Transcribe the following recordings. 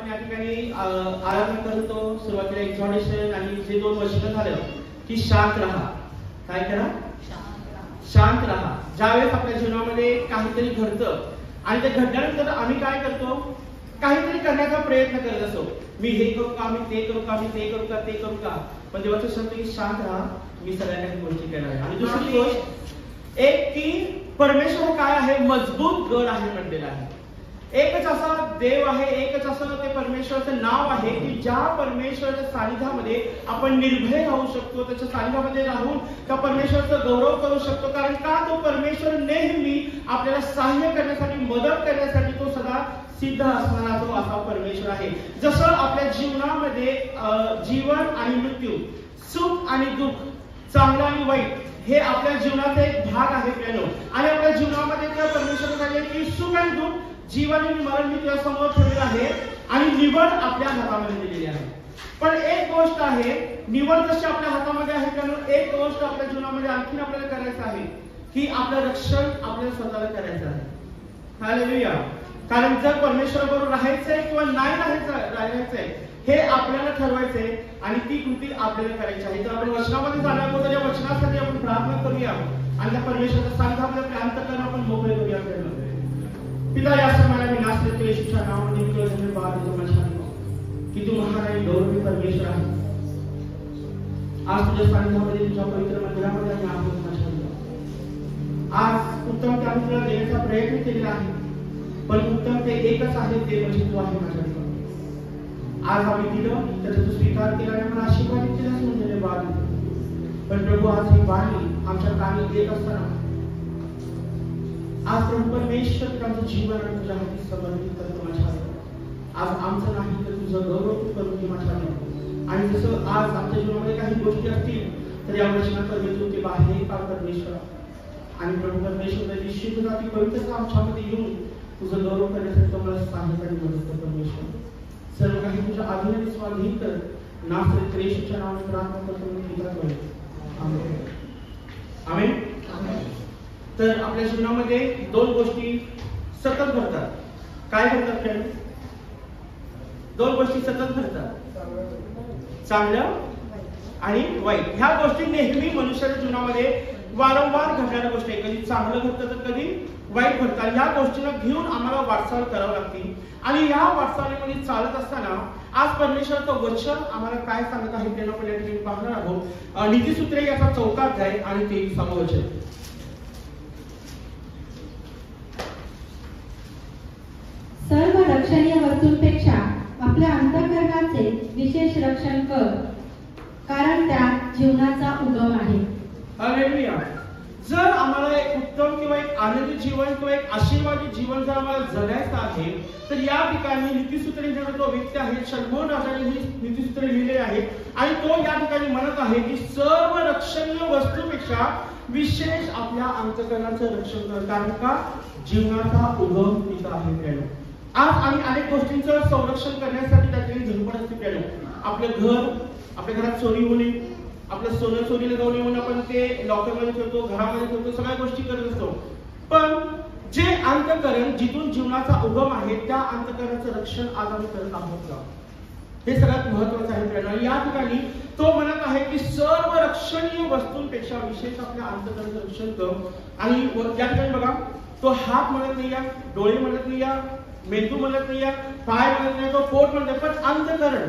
या ठिकाणी आराधना करतो. सुरुवातीला एक्झॉर्टेशन आणि जे 2 वचन झालं की शांत राहा. काय करा? शांत राहा. ज्यावेळेस आपल्या जीवनामध्ये काहीतरी घडतं आणि ते घडल्यानंतर आम्ही काय करतो? काहीतरी करण्याचा प्रयत्न करत असतो. मी हे करू का, मी ते करू का, मी ते करू का, ते करू का. पण देवाचं सांगतो की शांत राहा, मी सगळ्या काही गोष्टी करणार आहे. आणि दुसरी गोष्ट एक की परमेश्वर काय आहे? मजबूत गड आहे म्हटलेला आहे. एकच असा देव आहे, एकच असं ते परमेश्वराचं नाव आहे की ज्या परमेश्वराच्या सानिध्यामध्ये आपण निर्भय राहू शकतो. त्याच्या सानिध्यामध्ये राहून त्या परमेश्वराचा गौरव करू शकतो. कारण का? तो परमेश्वर नेहमी आपल्याला सहाय्य करण्यासाठी, मदत करण्यासाठी तो सदा सिद्ध असणारा तो असा परमेश्वर आहे. जसं आपल्या जीवनामध्ये जीवन आणि मृत्यू, सुख आणि दुःख, चांगलं आणि वाईट हे आपल्या जीवनाचा एक भाग आहे प्यानो. आणि आपल्या जीवनामध्ये त्या परमेश्वर सांगले की सुख आणि दुःख, जीवन आणि मरण मी तुझ्या समोर ठेवलेलं आहे आणि निवड आपल्या हातामध्ये दिलेली आहे. पण एक गोष्ट आहे, निवड जशी आपल्या हातामध्ये आहे प्यानो, एक गोष्ट आपल्या जीवनामध्ये आणखीन आपल्याला करायचं आहे की आपलं रक्षण आपल्याला स्वतःला करायचं आहे. हालेलुया. कारण जर परमेश्वराबरोबर राहायचंय किंवा नाही राहायचंय हे आपल्याला ठरवायचंय आणि ती कृती आपल्याला करायची आहे. तर आपण वचनामध्ये जाण्या अगोदर या वचनासाठी आपण प्रार्थना करूया आणि त्या परमेश्वराच्या सानिध्यामध्ये आपल्या अंतःकरण आपण मोकळे करूया. पिता, या समयाला मी नासलेत येशूच्या नावाने तुला धन्यवाद देतो माझ्या की तू महान आणि गौरवी परमेश्वर आहे. आज तुझ्या सानिध्यामध्ये, तुझ्या पवित्र मंदिरामध्ये आम्ही आहोत माझ्या. आज उत्तम ते आम्ही तुला देण्याचा प्रयत्न केलेला आहे, पण उत्तम ते एकच आहे, ते म्हणजे तू आहे माझ्या. आज आम्ही दिलं, त्याचा तू स्वीकार केला आणि मला आशीर्वादित केला म्हणून धन्यवाद. पण प्रभू, आज ही वाणी आमच्या कानी येत असताना आज प्रभू परमेश्वर आमचं जीवन आणि तुझ्या हाती समर्पित करतो माझ्या. आज आमचं नाही तर तुझं गौरव तू करून घे माझ्या. आणि जसं आज आमच्या जीवनामध्ये काही गोष्टी असतील तर या वचनाकडे तू ते बाहेर काढ परमेश्वर. आणि प्रभू परमेश्वर त्याची शुद्ध जाती पवित्रता आमच्यामध्ये येऊन तुझं गौरव करण्यासाठी मला सहाय्य आणि मदत कर परमेश्वर. सर्व काही तुझ्या अधीन आणि स्वाधीन कर. नासरेत येशूच्या नावाने प्रार्थना करतो मी पिता करू. आमेन. आमेन. तर आपल्या जीवनामध्ये 2 गोष्टी सतत घडतात. काय घडतात फ्रेंड? 2 गोष्टी सतत घडतात, चांगलं आणि वाईट. ह्या गोष्टी नेहमी मनुष्याच्या जीवनामध्ये वारंवार घडणाऱ्या गोष्टी आहेत. कधी चांगलं घडतं तर कधी वाईट घडतं. या गोष्टीला घेऊन आम्हाला वाटचाल करावी लागते. आणि या वाटचालीमध्ये चालत असताना आज परमेश्वराचं वचन आम्हाला काय सांगत आहे ते आपण या ठिकाणी पाहणार आहोत. नीतिसूत्रे याचा 4था अध्याय आणि 23वे वचन. सर्व रक्षणीय वस्तूंपेक्षा आपल्या अंतःकरणाचे विशेष रक्षण कर, कारण त्यात जीवनाचा उगम आहे. हालेलुया. जर आम्हाला एक उत्तम किंवा एक आनंदी जीवन किंवा एक आशीर्वादी जीवन जर आम्हाला जगायचं आहे तर या ठिकाणी नीतिसूत्रे जो व्यक्ती आहे शलोमोन राजाने ही नीतिसूत्रे लिहिलेली आहेत आणि तो या ठिकाणी म्हणत आहे की सर्व रक्षणीय वस्तूपेक्षा विशेष आपल्या अंतःकरणाचं रक्षण कर, कारण का जीवनाचा उगम तिथं आहे प्यानो. आज आम्ही अनेक गोष्टींचं संरक्षण करण्यासाठी त्या ठिकाणी धडपड असते प्यानो. आपलं घर, आपल्या घरात चोरी होणे, आपलं सोनं चोरीला जाऊ नये म्हणून आपण ते लॉकरमध्ये ठेवतो, घरामध्ये ठेवतो, सगळ्या गोष्टी करत असतो. पण जे अंतःकरण जिथून जीवनाचा उगम आहे त्या अंतःकरणाचं रक्षण आज आम्ही करत आहोत का? हे सगळ्यात महत्वाचं आहे प्रेरणा. या ठिकाणी तो म्हणत आहे की सर्व रक्षणीय वस्तूंपेक्षा विशेष आपल्या अंतःकरणाचं रक्षण कर. आणि या ठिकाणी बघा, तो हात म्हणत नाही, डोळे म्हणत नाही, मेंदू म्हणत नाही, पाय म्हणत नाही, तो पोट म्हणत नाही, पण अंतःकरण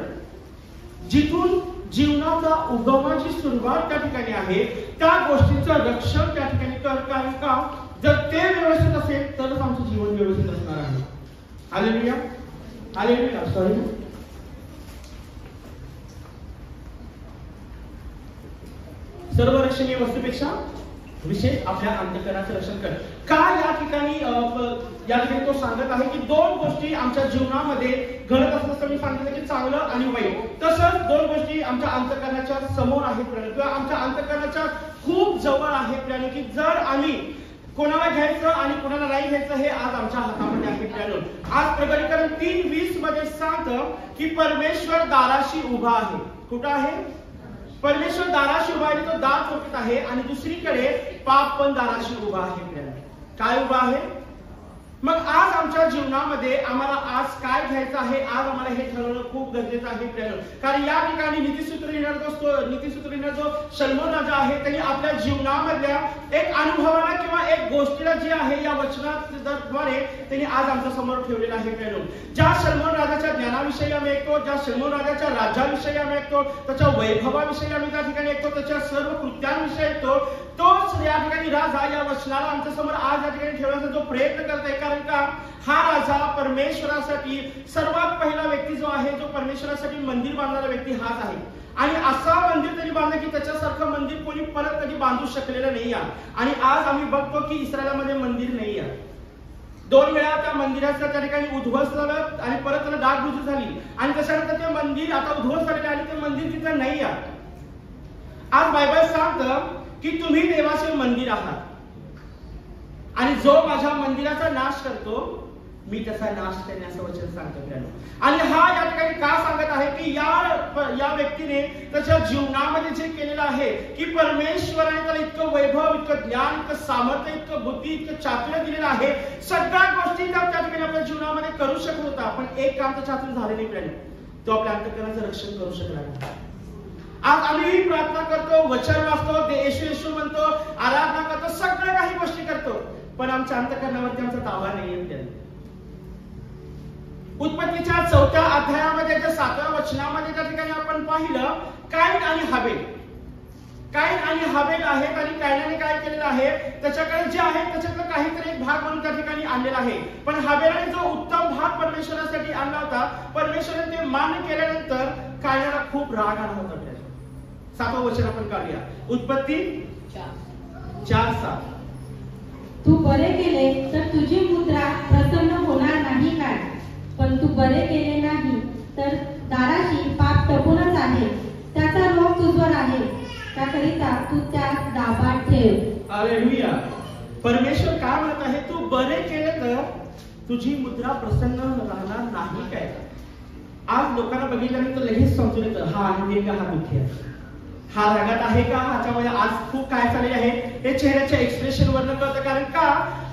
जिथून जीवनाचा उगमाची सुरुवात त्या ठिकाणी आहे त्या गोष्टीचं रक्षण त्या ठिकाणी कर. कारण का जर ते व्यवस्थित असेल तरच आमचं जीवन व्यवस्थित असणार आहे. हालेलुया. हालेलुया. सॉरी. सर्व रक्षणीय वस्तूपेक्षा विशेष आपल्या अंतःकरणाचं रक्षण कर. का या ठिकाणी तो सांगत आहे की 2 गोष्टी आमच्या जीवनामध्ये घडत असल्याचं मी सांगितलं की चांगलं आणि वाईट. तसंच 2 गोष्टी आमच्या अंतःकरणाच्या समोर आहेत किंवा आमच्या अंतःकरणाच्या खूप जवळ आहेत प्यानो, की जर आम्ही कोणाला घ्यायचं आणि कोणाला नाही घ्यायचं हे आज आमच्या हातामध्ये आहे प्यानो. आज प्रकटीकरण 3:20 मध्ये सांगतं की परमेश्वर दाराशी उभा आहे. कुठं आहे? परमेश्वर दाराशी उभा आहे, तो दार ठोकत आहे. आणि दुसरीकडे पाप पण दाराशी उभा आहे. काय उभा आहे? मग आज आमच्या जीवनामध्ये आम्हाला आज काय घ्यायचं आहे, आज आम्हाला हे ठरवणं खूप गरजेचं आहे प्रियानो. कारण या ठिकाणी नीतिसूत्र लिहिणारा जो शलोमोन राजा आहे, त्यांनी आपल्या जीवनामधल्या एक अनुभवाला किंवा एक गोष्टीला जी आहे या वचनाद्वारे त्यांनी आज आमच्या समोर ठेवलेलं आहे प्रियानो. ज्या शलोमोन राजाच्या ज्ञानाविषयी आम्ही ऐकतो, ज्या शलोमोन राजाच्या राज्याविषयी आम्ही ऐकतो, त्याच्या वैभवाविषयी आम्ही त्या ठिकाणी ऐकतो, त्याच्या सर्व कृत्यांविषयी ऐकतो, तोच या ठिकाणी राजा या वचनाला आमच्या समोर आज या ठिकाणी ठेवण्याचा जो प्रयत्न करत आहे. कारण का हा राजा परमेश्वरासाठी सर्वात पहिला व्यक्ती जो आहे, जो परमेश्वरासाठी मंदिर बांधणारा व्यक्ती हाच आहे. आणि असा मंदिर त्यांनी बांधलं की त्याच्यासारखं मंदिर कोणी परत कधी बांधू शकलेलं नाही आहे. आणि आज आम्ही बघतो की इस्रायलमध्ये मंदिर नाही आहे. 2 वेळा त्या मंदिराचं त्या ठिकाणी उद्ध्वस्त झालं आणि परत त्याला डागडुजी झाली आणि त्याच्यानंतर ते मंदिर आता उद्ध्वस्त झालेलं आणि ते मंदिर तिथं नाही आहे. आज बायबल सांगतं की तुम्ही देवाचे मंदिर आहात आणि जो माझ्या मंदिराचा नाश करतो मी त्याचा नाश करण्याचं वचन सांगतो. आणि हा या ठिकाणी का सांगत आहे की या व्यक्तीने त्याच्या जीवनामध्ये जे केलेलं आहे की परमेश्वराने त्याला इतकं वैभव, इतकं ज्ञान, इतकं सामर्थ्य, इतकं बुद्धी, इतकं चातुर्य दिलेलं आहे. सगळ्या गोष्टी त्या ठिकाणी आपल्या जीवनामध्ये करू शकत होता, पण एक काम त्याच्या हातून झाले नाही, तो आपल्या अंतःकरणाचं रक्षण करू शकला नाही. आज आम्ही प्रार्थना करतो, वचन वाचतो, येशू येशू म्हणतो, आराधना करतो, सगळ्या काही गोष्टी करतो, पण आमच्या अंतःकरणावरती आमचा ताबा नाहीये. उत्पत्तीच्या 4थ्या अध्यायामध्ये 7व्या वचनामध्ये त्या ठिकाणी आपण पाहिलं कायन आणि हाबेल आहेत आणि कायनाने काय केलेलं आहे, त्याच्याकडे जे आहे त्याच्यातलं काहीतरी एक भाग म्हणून त्या ठिकाणी आणलेला आहे. पण हाबेलाने जो उत्तम भाग परमेश्वरासाठी आणला होता, परमेश्वराने ते मान्य केल्यानंतर कायनाला खूप राग आला होता. 7वं वचन आपण काढूया, उत्पत्ती 4:7. तू बरे केले तर तुझी मुद्रा प्रसन्न होणार नाही काय, पण तू बरे केले नाही तर दाराशी पाप टपूनच आहे, त्याचा रोग तुझवर आहे, त्याकरिता तू त्यास दाबात ठेव. हालेलुया. परमेश्वर काय म्हणत आहे, तू बरे केले तर तुझी मुद्रा प्रसन्न राहणार नाही काय. आज लोकांना बघितल्यानंतर लगेच समजून येतं हा आनंदी आहे का हा दुःखी आहे, हा रागात आहे का, ह्याच्यामध्ये आज खूप काय चालले आहे हे चेहऱ्याच्या एक्सप्रेशन वरनं कळतं. कारण का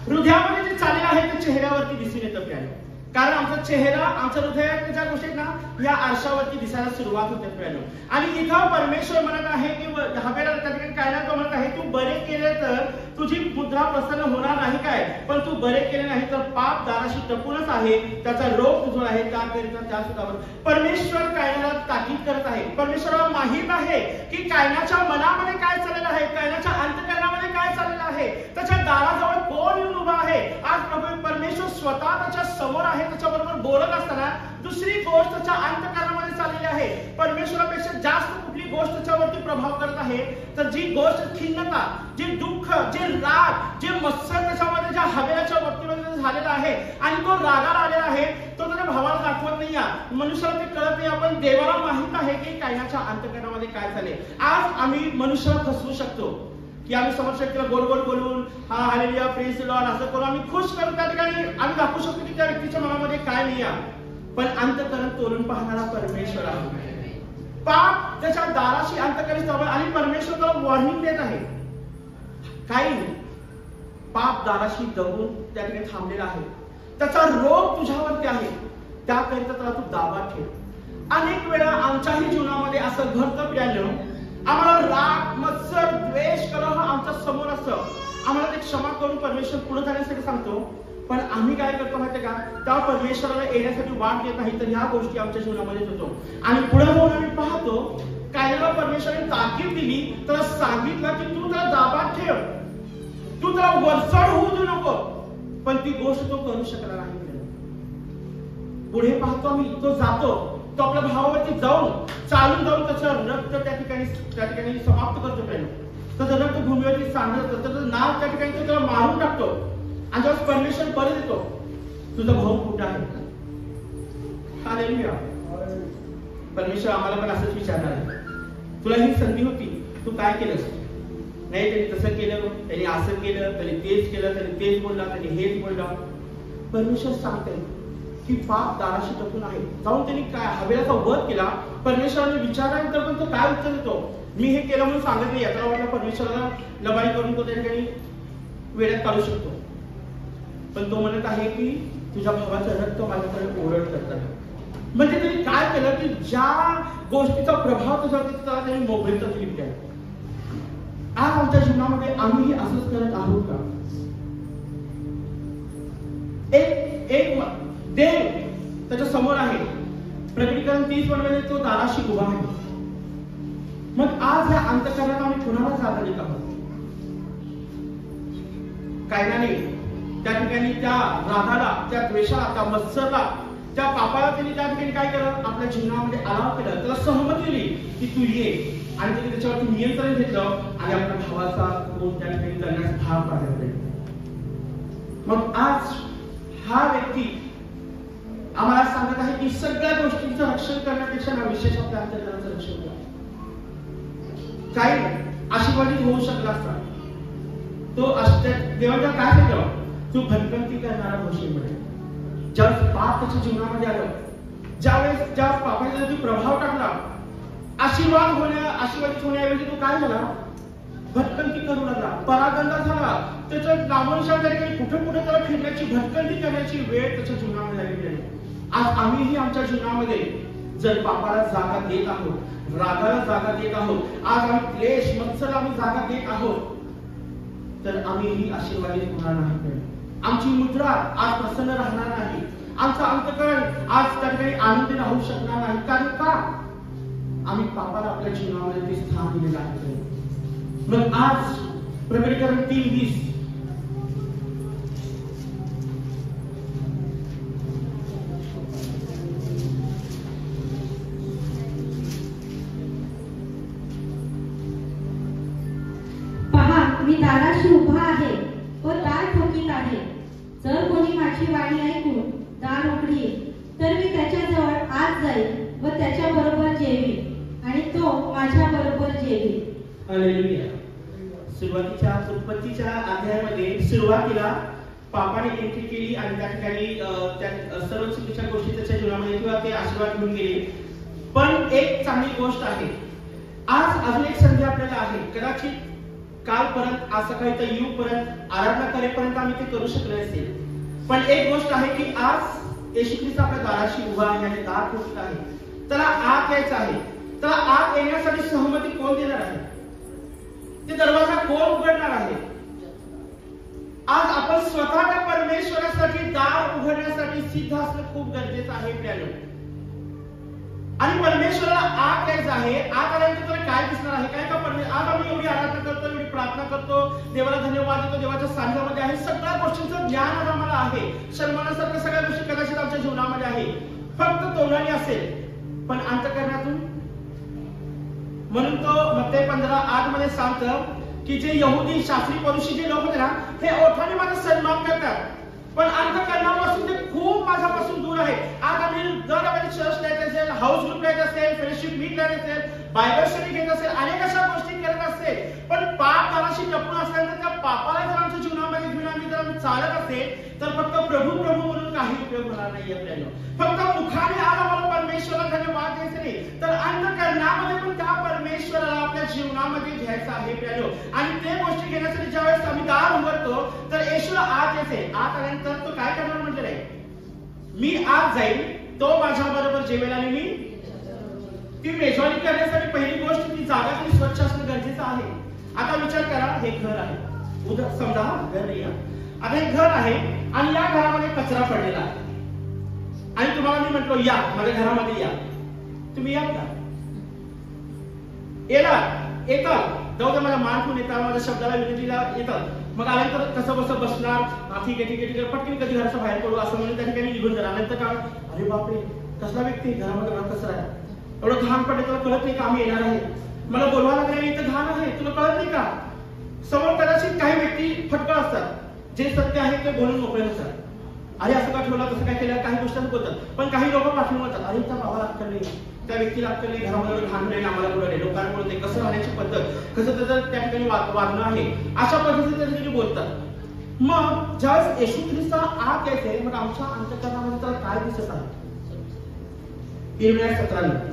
हृदयामध्ये जे चाललेलं आहे ते चेहऱ्यावरती दिसून येतं प्रियानो. कारण आमचा चेहरा, आमच्या हृदयात ज्या गोष्टी ना या आरशावरती दिसायला सुरुवात होते प्रियानो. आणि इथं परमेश्वर म्हणत आहे की हाबेला त्या ठिकाणी काय ना म्हणत आहे, तू बरे केले तर तुझी मुद्रा प्रसन्न होणार नाही काय, पण तू बरे केले नाही तर पाप दाराशी टपूनच आहे, त्याचा रोग तुझा आहे, त्याकरिता त्या सुद्धावर परमेश्वर कायनाला ताकीद करत आहे. परमेश्वराला माहित आहे की कायनाच्या मनामध्ये काय चाललेलं आहे, कायनाच्या अंतःकरणामध्ये काय चाललेलं आहे, त्याच्या दाराजवळ कोण येऊन उभा आहे. आज प्रभू परमेश्वर स्वतः त्याच्या समोर आहे, त्याच्याबरोबर बोलत असताना दुसरी गोष्ट त्याच्या अंतःकरणामध्ये चाललेली आहे. परमेश्वरापेक्षा जास्त कुठली गोष्ट त्याच्यावरती प्रभाव करत आहे तर जी गोष्ट खिन्नता, जे दुःख, जे राग, जे मत्सर त्याच्यामध्ये ज्या हाबेलाच्या बाबतीमध्ये झालेला आहे आणि तो रागाला आलेला आहे, तो त्याच्या भावाला दाखवत नाही. मनुष्याला ते कळत नाही, आपण देवाला माहित आहे की कायनाच्या अंतःकरणामध्ये काय झाले. आज आम्ही मनुष्याला फसवू शकतो की आम्ही समोरच्या गोल गोल बोलून हा हालेलुया प्रेज द लॉर्ड असं करून आम्ही खुश करून त्या ठिकाणी आम्ही दाखवू शकतो की त्या व्यक्तीच्या मनामध्ये काय नाही आहे. पण अंतःकरण तोलून पाहणारा परमेश्वर आहे. पाप त्याच्या दाराशी अंतःकरण जवळ आणि परमेश्वर त्याला वॉर्निंग देत आहे, काही नाही, पाप दाराशी दबून त्या ठिकाणी थांबलेला आहे, त्याचा रोग तुझ्यावरती आहे, त्याकरिता त्याला तू दाबात ठेव. अनेक वेळा आमच्याही जीवनामध्ये असं घडतं प्रियानो, आम्हाला राग, मत्सर, द्वेष, कलह आमच्या समोर असतं, आम्हाला ते क्षमा करून परमेश्वर पुढे जाण्यासाठी सांगतो, पण आम्ही काय करतो माहिती का, त्या परमेश्वराला येण्यासाठी वाट देत नाही, तर ह्या गोष्टी आमच्या जीवनामध्ये होतो. आणि पुढे जाऊन आम्ही पाहतो कायनाला परमेश्वराने ताकीद दिली, त्याला सांगितलं की तू त्याला दाबात ठेव, तू त्याला वरचढ होऊ देऊ नको, पण ती गोष्ट तो करू शकला नाही. पुढे पाहतो आम्ही, तो जातो, तो आपल्या भावावरती जाऊन चालून जाऊन त्याचं रक्त त्या ठिकाणी समाप्त करतो. त्याचं रक्त भूमीवरती सांडत, त्याचं नाव त्या ठिकाणी तो त्याला मारून टाकतो. आणि जेव्हा परमेश्वर परत येतो, तुझा भाऊ कुठं आहे. हालेलुया. परमेश्वर आम्हाला पण असंच विचारणार आहे, तुला ही संधी होती, तू काय केलंस. नाही त्यांनी तसं केलं, त्यांनी असं केलं, त्यांनी तेच केलं, त्यांनी तेच बोलला, त्यांनी हेच बोलला. परमेश्वर सांगते की पाप दाराशी टपून आहे. जाऊन त्यांनी काय हाबेलाचा वध केला, परमेश्वराने विचारल्यानंतर पण तो काय उत्तर देतो, मी हे केलं म्हणून सांगत नाही. याचा वाटलं परमेश्वराला लबाई करून तो त्या ठिकाणी वेळात काढू शकतो. पण तो म्हणत आहे की तुझ्या भावाचं रक्त माझ्याकडे ओरड करतात. म्हणजे त्यांनी काय केलं की ज्या गोष्टीचा प्रभाव तुझ्यावरती त्याला त्यांनी मोबाईलचा क्लिप केला. आज आमच्या जीवनामध्ये आम्ही असंच करत आहोत का? एक देव त्याच्या समोर आहे. प्रकटीकरण 30 मध्ये तो दाराशी उभा आहे. मग आज या अंतःकरणात आम्ही कुणाला जागा देत आहोत? कायनाने त्या ठिकाणी त्या रागाला, त्या द्वेषाला, त्या मत्सरला, त्या पापाला त्यांनी त्या ठिकाणी काय केलं? आपल्या जीवनामध्ये अलाव केलं, त्याला सहमती दिली की तू ये, आणि त्यांनी त्याच्यावरती नियंत्रण घेतलं आणि आपल्या भावाचा खून त्या ठिकाणी करण्यास भाग पाडले. मग आज हा व्यक्ती आम्हाला सांगत आहे की सगळ्या गोष्टींचं रक्षण करण्यापेक्षा ना विशेष आपल्या अंतःकरणाचं रक्षण करा. काही आशीर्वादित होऊ शकला असता तो देवाला काय केलं? तू भटकंती करणारा होशील म्हणे. ज्यावेळेस पाप त्याच्या जीवनामध्ये आलं, ज्या पापाचा तू प्रभाव टाकला, आशीर्वादित होण्याऐवजी तो काय झाला? भटकंती करू लागला, परागंदा झाला. त्याच्या नामोनिशान कुठे कुठे त्याला फिरण्याची, भटकंती करण्याची वेळ त्याच्या जीवनामध्ये आलेली आहे. आज आम्हीही आमच्या जीवनामध्ये जर पापाला जागा देत आहोत, रागाला जागा देत आहोत, आज आम्ही क्लेश, मत्सर आम्ही जागा देत आहोत, तर आम्हीही आशीर्वादित होणार नाही. आमची मुद्रा आज प्रसन्न राहणार नाही. आमचा अंतःकरण आज त्या ठिकाणी आनंदी राहू शकणार नाही. कारण का? आम्ही पापाला आपल्या जीवनामध्ये ते स्थान दिलेलं आहे. मग आज प्रकटीकरण 3:20 पहा, मी दाराशी उभा आहे व दार ठोकीत आहे. जर कोणी माझी वाणी ऐकून दार उघडील तर मी त्याच्याजवळ आत जाईल व त्याच्या बरोबर जेवीन आणि तो माझ्या बरोबर जेवील. हालेलुया. सुरुवातीच्या उत्पत्तीच्या अध्यायामध्ये सुरुवातीला पापाने एंट्री केली आणि त्या ठिकाणी त्या सर्व चुकीच्या गोष्टी त्याच्या जीवनामध्ये किंवा ते आशीर्वाद घेऊन गेले. पण एक चांगली गोष्ट आहे, आज अजून एक संधी आपल्याला आहे. कदाचित कालपर्यंत, आज सकाळी तर येऊपर्यंत, आराधना करेपर्यंत आम्ही ते करू शकले असेल. पण एक गोष्ट आहे की आज येशू ख्रिस्त आपल्या दाराशी उभा आहे आणि दार ठोकत आहे. त्याला आत यायचं आहे. त्याला आत येण्यासाठी सहमती कोण देणार आहे? ते दरवाजा कोण उघडणार आहे? आज आपण स्वतः परमेश्वरासाठी दार उघडण्यासाठी सिद्ध असणं खूप गरजेचं आहे प्रियानो. आणि परमेश्वराला आत यायचं आहे. आत आल्यानंतर तुला काय दिसणार आहे? काय का आज आम्ही एवढी आराधना करतो, एवढी प्रार्थना करतो, देवाला धन्यवाद देतो, देवाच्या सानिध्यामध्ये आहे, सगळ्या गोष्टींचं ज्ञान आज आम्हाला आहे, सन्मानासारख्या सगळ्या गोष्टी कदाचित आमच्या जीवनामध्ये आहे. फक्त तोंडाने असेल पण अंतःकरणातून. म्हणून तो मत्ते 15:8 मध्ये सांगतं की जे यहुदी शास्त्री परुषी जे लोक होते ना, हे ओठाने माझा सन्मान करतात पण अंतःकरणापासून ते खूप माझ्यापासून दूर आहे. आज आम्ही जर आम्हाला चर्च लाईट असेल, हाऊस ग्रुप लाईट असेल, फेलोशिप मीट लाईट असेल, बायबल स्टडी घेत असेल, अनेक अशा गोष्टी करत असेल, पण पाप दाराशी लपून असल्यानंतर त्या पापाला जर आमच्या जीवनामध्ये घेऊन आम्ही चालत असेल तर फक्त प्रभू प्रभू म्हणून काही उपयोग होणार नाही आपल्याला. फक्त मुखाने आज आम्हाला परमेश्वराला धन्यवाद द्यायचे नाही, तर अंतःकरणामध्ये पण त्या परमेश्वराला आपल्या जीवनामध्ये घ्यायचं आहे प्रियानो. आणि ते गोष्टी घेण्यासाठी ज्यावेळेस आम्ही दार उघडतो तर येशूला आत यायचे. आत आल्यानंतर तो काय करणार म्हटलं आहे, मी आत जाईल, तो माझ्या बरोबर जेवेल आणि मी. ती मेजॉरिटी करण्यासाठी पहिली गोष्ट ती जागा ती स्वच्छ असणं गरजेचं आहे. आता विचार करा, हे घर आहे, उद्या समजा घर नाही, आता हे घर आहे आणि या घरामध्ये कचरा पडलेला आहे आणि तुम्हाला मी म्हटलो या माझ्या घरामध्ये या, तुम्ही या का? येतात जाऊ द्या, माझ्या मान येतात, माझ्या शब्दाला विनंतीला येतात. मग आल्यानंतर कसं बसं बसणार, ठीक आहे पटकन कधी घराच्या बाहेर पडू असं म्हणून त्या ठिकाणी निघून जाणार. नंतर काय, अरे बापरे कसला व्यक्ती घरामध्ये कचरा आहे, एवढं घाण पडले, तुला कळत नाही का आम्ही येणार आहे, मला बोलवायला लागले इथं घाण आहे, तुला कळत नाही का? समोर कदाचित काही व्यक्ती फटकळ असतात, जे सत्य आहे ते बोलून मोकळे नसतात. अरे असं का ठेवलं, तसं काय केलं, काही गोष्टी बोलतात. पण काही लोक पाठवून म्हणतात, अरे त्या भावाला अक्कल नाही, त्या व्यक्तीला अक्कल नाही, घरामध्ये घाण नाही, आम्हाला बोलले, लोकांना बोलते, कसं राहण्याची पद्धत, कसं त्याचं त्या ठिकाणी वागणं आहे, अशा पद्धतीने त्या ठिकाणी बोलतात. मग ज्यावेळेस येशू ख्रिस्त आत यायचे, मग आमच्या अंतःकरणामध्ये त्याला काय दिसत आहे? इर्मिया 17 रोमांचक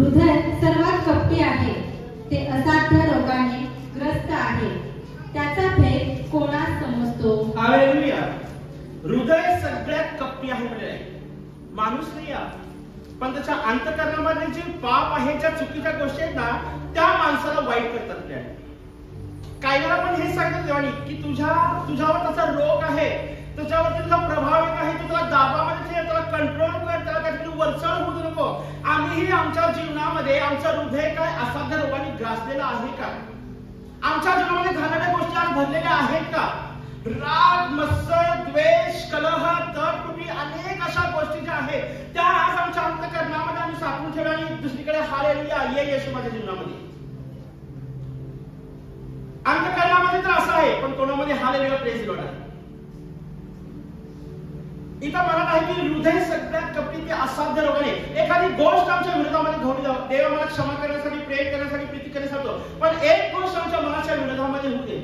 हृदय सर्वात कपटी आहे, ते असाध्य रोगाने ग्रस्त आहे, त्याचा भेद कोणास समजतो? हालेलुया. हृदय सगळ्यात कपटी आहे म्हणजे माणूस नाही पण त्याच्या अंतःकरणामध्ये जे पाप आहे, ज्या चुकीच्या गोष्टी आहेत ना, त्या माणसाला वाईट करतात. कायला पण हे सांगतात देवानी की तुझ्यावर त्याचा रोग आहे, त्याच्यावरती तुझा प्रभाव एक आहे, तू त्याला दाबामध्ये ठेव, त्याला कंट्रोल कर, त्याला काहीतरी वरचढ होऊ नको. आम्हीही आमच्या जीवनामध्ये आमचं हृदय काय असाध्य रोगाने ग्रासलेलं आहे का? आमच्या जीवनामध्ये घाणेरड्या गोष्टी आज भरलेल्या आहेत का? राग, मत्सर, द्वेष, कलह, तटफुटी अनेक अशा गोष्टी ज्या आहेत त्या आज आमच्या अंतःकरणामध्ये आम्ही साठवून ठेवल्या आणि दुसरीकडे हालेलुया ये येशू माझ्या जीवनामध्ये. अंतःकरणामध्ये तर असं आहे पण तोंडामध्ये हालेलुया प्रेज लॉर्ड आहे. इथं मला नाही की हृदय सगळ्यात कपटी ते असाध्य रोगाने एखादी गोष्ट आमच्या विरोधामध्ये घडू द्यावं, देव मला क्षमा करण्यासाठी, प्रेम करण्यासाठी, प्रीती करण्यासाठी, पण एक गोष्ट आमच्या मनाच्या विरोधामध्ये होऊ दे.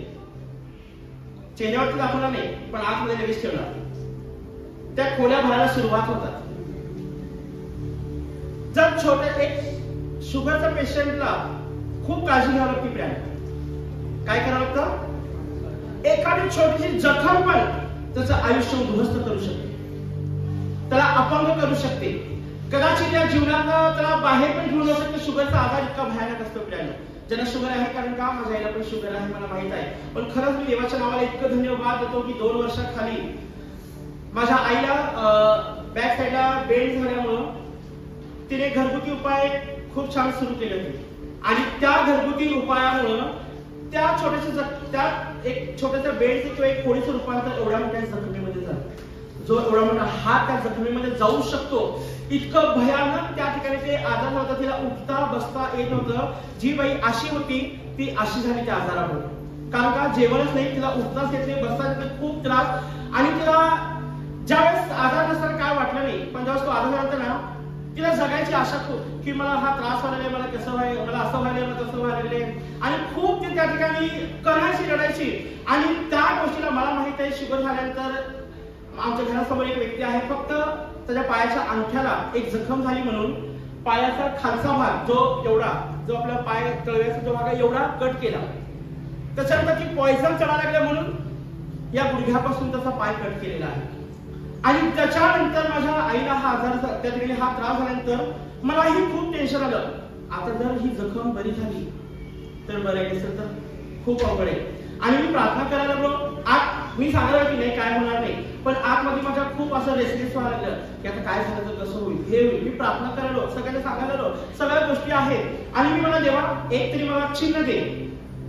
चेहऱ्यावरती दाखवणार नाही पण आतमध्ये लगेच ठेवणार. त्या खोल्या भरायला सुरुवात होतात. जर छोट्या एक शुगरच्या पेशंटला खूप काळजी घ्यावी लागते, प्रियांका काय करावं लागतं? एखादी छोटीशी जखम पण त्याचं आयुष्य उद्ध्वस्त करू शकते, त्याला अपंग करू शकते. कदाचित या जीवनात त्याला बाहेर पण घेऊन जाऊ शकते. शुगरचा आजार इतका भयानक असतो प्रियांका. ज्यांना शुगर आहे, कारण का माझ्या आईला पण शुगर आहे मला माहित आहे, पण खरंच मी देवाच्या नावाला इतकं धन्यवाद देतो की 2 वर्षाखाली माझ्या आईला बॅक साईडला बेंड झाल्यामुळं तिने घरगुती उपाय खूप छान सुरू केले होते आणि त्या घरगुती उपायामुळं त्या एक छोट्याशा बेंडचं किंवा एक फोडीचं रूपांतर एवढ्या मोठ्या जखमीमध्ये झालं. जो एवढा मोठा हात त्या जखमीमध्ये जाऊ शकतो, इतकं भयानक त्या ठिकाणी ते आजार होता. तिला उठता बसता येत नव्हतं. जी बाई अशी होती ती अशी झाली त्या आजारामुळे. कारण का जेवणच नाही, तिला उठताच येत नाही, बसता येत नाही, खूप त्रास. आणि तिला ज्यावेळेस आजार नसताना काय वाटलं नाही, पण ज्यावेळेस तो आजार झाला ना तिला जगायची आशा खूप की मला हा त्रास व्हायला, मला कसं व्हायला, मला असं व्हायला, मला तसं व्हायला. आणि खूप ती त्या ठिकाणी करायची, रडायची. आणि त्या गोष्टीला मला माहित आहे शुगर झाल्यानंतर आमच्या घरासमोर एक व्यक्ती आहे, फक्त त्याच्या पायाच्या अंगठ्याला एक जखम झाली म्हणून पायाचा खालचा भाग जो आपला पाय तळव्याचा जो भाग आहे एवढा कट केला. त्याच्यानंतर ती पॉइझन चढायला लागलं म्हणून या गुडघ्यापासून त्याचा पाय कट केलेला आहे. आणि त्याच्यानंतर माझ्या आईला हा आजार, त्या ठिकाणी हा त्रास झाल्यानंतर मलाही खूप टेन्शन आलं. आता जर ही जखम बरी झाली तर बरं आहे, तर खूप अवघड आहे. आणि मी प्रार्थना करायला लागलो. मी सांगायला की नाही काय होणार नाही, पण आतमध्ये माझ्या खूप असं रेस्टलेस व्हायला लागलं की आता काय झालं तर कसं होईल, हे होईल. मी प्रार्थना करायला सगळ्यांना सांगायला लागलो, सगळ्या गोष्टी आहेत. आणि मी मला देवा एक तरी मला चिन्ह दे,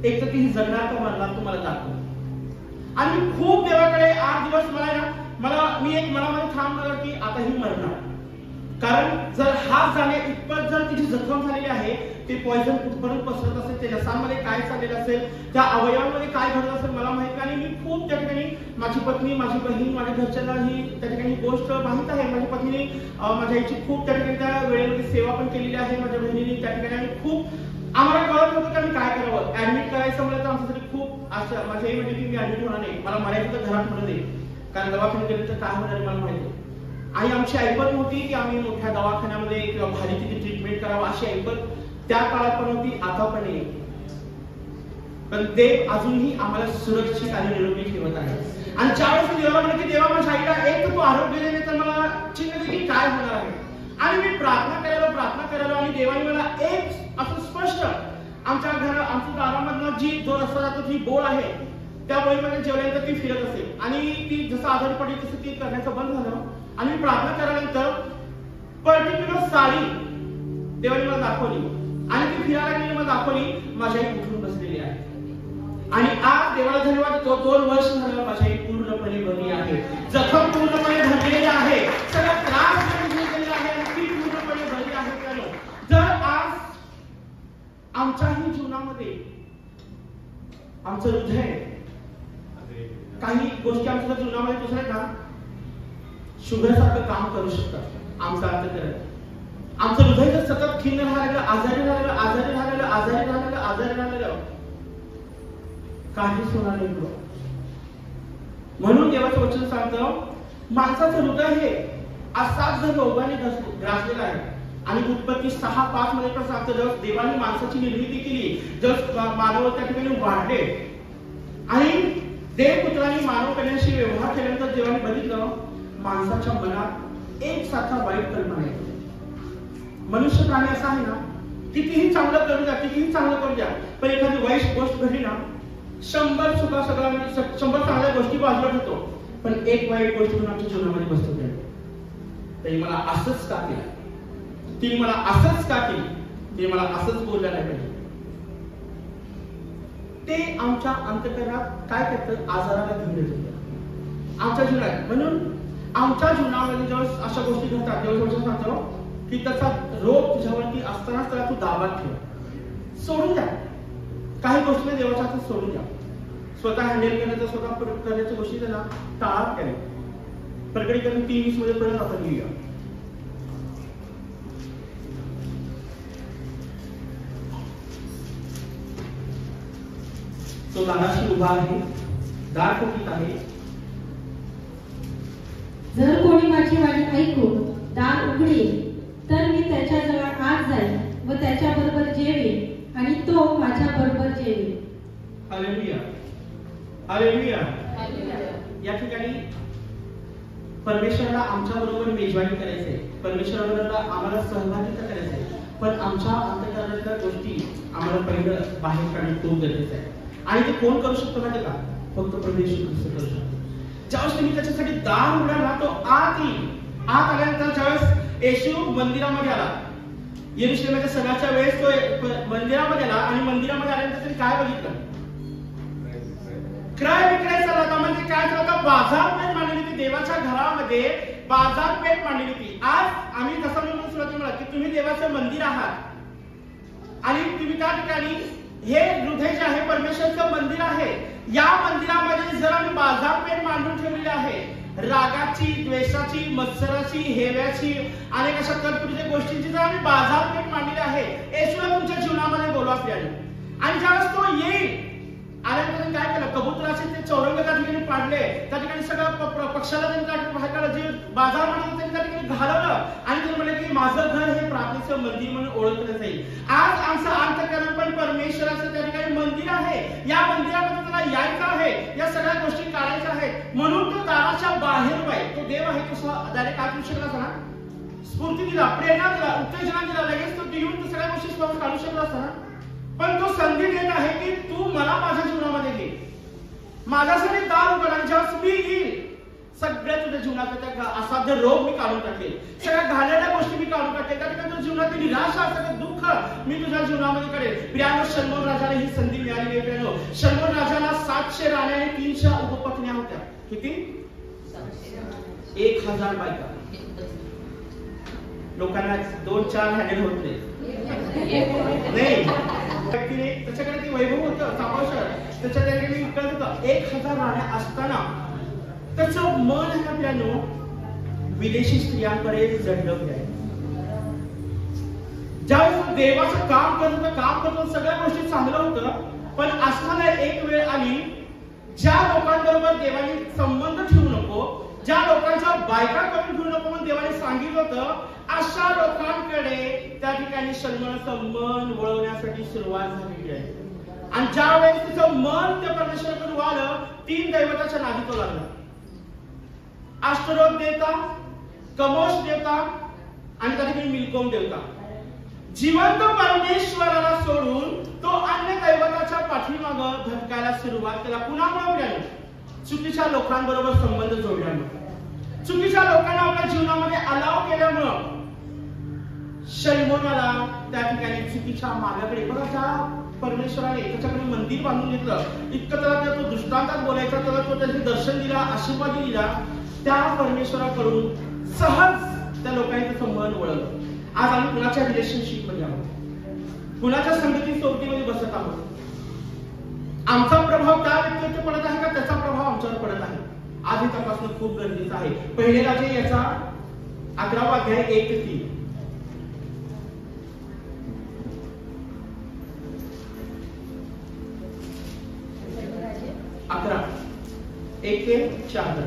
एक तर ती जगणार का मरणार तुम्हाला दाखव. आणि मी खूप देवाकडे 8 दिवस मी एक मनामध्ये थांबलं की आता ही मरणार. कारण जर हात जाणे इतपत जर तिची जखम झालेली आहे, ते पॉइझन कुठपर्यंत पसरत असेल, त्या रसांमध्ये काय चाललेलं असेल, त्या अवयवांमध्ये काय घडत असेल मला माहित नाही. आणि मी खूप त्या ठिकाणी माझी पत्नी, माझी बहीण, माझ्या घरच्यांना ही त्या ठिकाणी गोष्ट माहित आहे. माझ्या पत्नीने माझ्या आईची खूप त्या ठिकाणी त्या वेळेमध्ये सेवा पण केलेली आहे, माझ्या बहिणीने त्या ठिकाणी. आणि खूप आम्हाला कळत नव्हतं की आम्ही काय करावं. ऍडमिट करायचं म्हणलं तर आमच्यासाठी खूप असं, माझी आई म्हणजे की मी ऍडमिट होणार नाही, मला मरायचं तर घरात म्हणत नाही, कारण दवाखान्यात गेलं तर काय होणार मला माहिती. आणि आमची ऐपत नव्हती की आम्ही मोठ्या दवाखान्यामध्ये किंवा भारी तिथे ट्रीटमेंट करावं, अशी ऐपत त्या काळात पण होती, आता पण आहे. पण देव अजूनही आम्हाला सुरक्षित आणि निरोगी ठेवत आहे. आणि ज्यावेळेस मी देवाला म्हणलं की देवा माझ्या आईला एक तर तू आरोग्य दे, तर मला चिन्ह दे की काय होणार आहे. आणि मी प्रार्थना करायला आणि देवाने मला एक असं स्पष्ट आमच्या दारामधनं जो रस्ता जातो, जी बोळ आहे त्या बोळीमध्ये जेवल्यानंतर ती फिरत असेल आणि ती जसं आजारी पडली तसं ती करण्याचं बंद झालं. आणि मी प्रार्थना केल्यानंतर पर्टिक्युलर साडी देवाने मला दाखवली आणि ती फिरायला लागली, मला दाखवली. माझी आई उठून बसलेली आहे. आणि आज देवाला धन्यवाद, 2 वर्ष झालं माझी आई पूर्णपणे बरी आहे, जखम पूर्णपणे भरलेली आहे, सगळा त्रास गेलेला आहे आणि ती पूर्णपणे बरी आहे. जर आज आमच्याही जीवनामध्ये आमचं हृदय काही गोष्टी आमच्या जीवनामध्ये दुसऱ्या ना शुगर सारखं काम करू शकतात. आमचं अंतःकरण, आमचं हृदय जर सतत खिन्न राहिलं, आजारी राहिलं काहीच होणार नाही. म्हणून देवाचं वचन सांगतं माणसाचं हृदय हे असाध्य रोगाने ग्रासलेलं आहे आणि उत्पत्ती 6:5 मध्ये पण सांगतं जेव्हा देवाने माणसाची निर्मिती केली, जेव्हा मानव त्या ठिकाणी वाढले आणि देवपुत्राने मानव कन्याशी व्यवहार केल्यानंतर देवाने बघितलं माणसाच्या मनात एकसारखा वाईट कल्पना येतो. मनुष्य प्राणी असा आहे ना, कितीही चांगलं करू द्या, कितीही चांगलं करू द्या, पण एखादी वाईट गोष्ट घडली ना 100 चुका सगळ्या 100 चांगल्या गोष्टी बाजूला ठेवतो, पण एक वाईट गोष्ट म्हणून आमच्या जीवनामध्ये बसतो. तरी मला असंच का केलं, तिने मला असंच का केली, तिने मला असंच बोललं नाही पाहिजे. ते आमच्या अंतःकरणात काय करतं, आजाराला घेऊन येतो आमच्या जीवनात. म्हणून आमच्या जीवनामध्ये जेव्हा अशा गोष्टी घडतात तेव्हा सांगतो की त्याचा रोग तुझ्यावरती असताना त्याला तू दाबात ठेव, सोडून द्या. काही गोष्टी देवाच्या हातात सोडून द्या. स्वतः हँडल करण्याचा, स्वतः करण्याच्या गोष्टी त्यांना टाळा केल्या. प्रकटीकरण 3:20 मध्ये परत आपण घेऊया. तो दाराशी उभा आहे, दार ठोकीत आहे. जर कोणी माझी वाणी ऐकून दार उघडेल तर मी त्याच्याजवळ आत जाईन व त्याच्या बरोबर जेवेन आणि तो माझ्या बरोबर जेवेन. Hallelujah, hallelujah. या ठिकाणी परमेश्वराला आमच्या बरोबर मेजवानी करायचंय, परमेश्वराला आम्हाला सहभागिता करायचंय, पण आमच्या अंतःकरणातल्या गोष्टी आम्हाला पहिलं बाहेर काढणं खूप गरजेचं आहे. आणि ते कोण करू शकतो माहिती का, फक्त परमेश्वर करू शकतो. ज्यावेळेस तुम्ही त्याच्यासाठी दार उघडा ना, तो आत येईल. आत आल्यानंतर ज्यावेळेस येशू मंदिरामध्ये आला, यरुशलेमच्या सणाच्या वेळेस तो मंदिरामध्ये आला आणि मंदिरामध्ये आल्यानंतर त्यांनी काय बघितलं, क्रय विक्रय चालला होता. म्हणजे काय चालला होता, बाजारपेठ मांडली होती. देवाच्या घरामध्ये बाजारपेठ मांडली होती. आज आम्ही जसं म्हणून सुरुवातीला की तुम्ही देवाचं मंदिर आहात आणि तुम्ही त्या ठिकाणी हे हृदय जे आहे परमेश्वराचं मंदिर आहे. या मंदिरामध्ये जर आम्ही बाजारपेठ मांडून ठेवलेली आहे, रागाची, द्वेषाची, मत्सराची, हेव्याची, अनेक अशा कर्तृत्वाच्या गोष्टींची जर आम्ही बाजारपेठ मांडलेली आहे, येशूला तुमच्या जीवनामध्ये बोलवा आपल्याला. आणि ज्यावेळेस तो येईल आल्यानंतर काय केलं, कबुतराचे ते चौरंग त्या ठिकाणी पाडले, त्या ठिकाणी सगळ्या पक्षाला त्यांनी त्या ठिकाणी बाहेर काढलं, जे बाजार म्हणून त्यांनी त्या ठिकाणी घालवलं आणि ते म्हणाले की माझं घर हे प्रार्थनेचं मंदिर म्हणून ओळखलं जाईल. आज आमचं अंतःकरण पण परमेश्वराचं त्या ठिकाणी मंदिर आहे. या मंदिरामध्ये त्याला यायचं आहे, या सगळ्या गोष्टी काढायच्या आहेत. म्हणून तो दाराच्या बाहेर उभा आहे. तो देव आहे, तो डायरेक्ट आत येऊ शकला असता ना, स्फूर्ती दिला, प्रेरणा दिला, उत्तेजना दिला, लगेच तो येऊन सगळ्या गोष्टी काढू शकला असता ना. पण तो संधी देत आहे की तू मला माझ्या जीवनामध्ये घे, माझ्यासाठी दार उघड. आणि जेव्हा मी येईल सगळ्या तुझ्या जीवनातल्या त्या असाध्य रोग मी काढून टाकेल, सगळ्या घालणाऱ्या गोष्टी मी काढून टाकेल, त्या ठिकाणी तुझ्या जीवनातील निराशा, सगळं दुःख मी तुझ्या जीवनामध्ये करेल. प्रियानो, शल्मोन राजाला ही संधी मिळाली आहे. प्रियानो, शल्मोन राजाला 700 राण्या आणि 300 उपपत्न्या होत्या. किती? 1000 बायका. लोकांना 2-4 हँडल होत नाही. त्याच्याकडे ते वैभव होतं, सामोशर त्याच्या ठिकाणी कळत होतं. 1000 राण्या असताना त्याचं मन आहे आपल्याला विदेशी स्त्रियांकडे जडलं आहे. ज्यावेळेस देवाचं काम करतो सगळ्या गोष्टी चांगलं होतं, पण असताना एक वेळ आली ज्या लोकांबरोबर देवाने संबंध ठेवू नको, ज्या लोकांच्या बायका करून ठेवू नको म्हणून देवाने सांगितलं होतं, अशा लोकांकडे त्या ठिकाणी शल्मोनाचं मन वळवण्यासाठी सुरुवात झालेली आहे. आणि ज्या वेळेस तिचं मन त्या परमेश्वराकडे वळलं, 3 दैवताच्या नादी तो लागला. अष्टरोत देवता, कमोश देवता आणि त्या ठिकाणी मिल्कोम देवता. जिवंत परमेश्वराला सोडून तो अन्य दैवताच्या पाठीमागं भटकायला सुरुवात केला. कुणामुळे मिळालं? चुकीच्या लोकांबरोबर संबंध जोडल्यामुळे, चुकीच्या लोकांना आपल्या जीवनामध्ये अलाव केल्यामुळं शल्मोनाला त्या ठिकाणी चुकीच्या मार्गाकडे, बघा ज्या परमेश्वराने त्याच्याकडे मंदिर बांधून घेतलं, इतकं त्याला तो दृष्टांतात बोलायचा, त्याला तो त्याचे दर्शन दिला, आशीर्वाद दिला, त्या परमेश्वराकडून सहज त्या लोकांचं संबंध वळलं. आज आम्ही कुणाच्या रिलेशनशिप मध्ये आहोत, कुणाच्या संगती सोबतीमध्ये बसत आहोत. आमचा प्रभाव त्या व्यक्तीवर पडत आहे का त्याचा प्रभाव आमच्यावर पडत आहे? आज हे तपासणं खूप गरजेचं आहे. पहिले राजे याचा 11वा अध्याय 1-3. 11:1-4.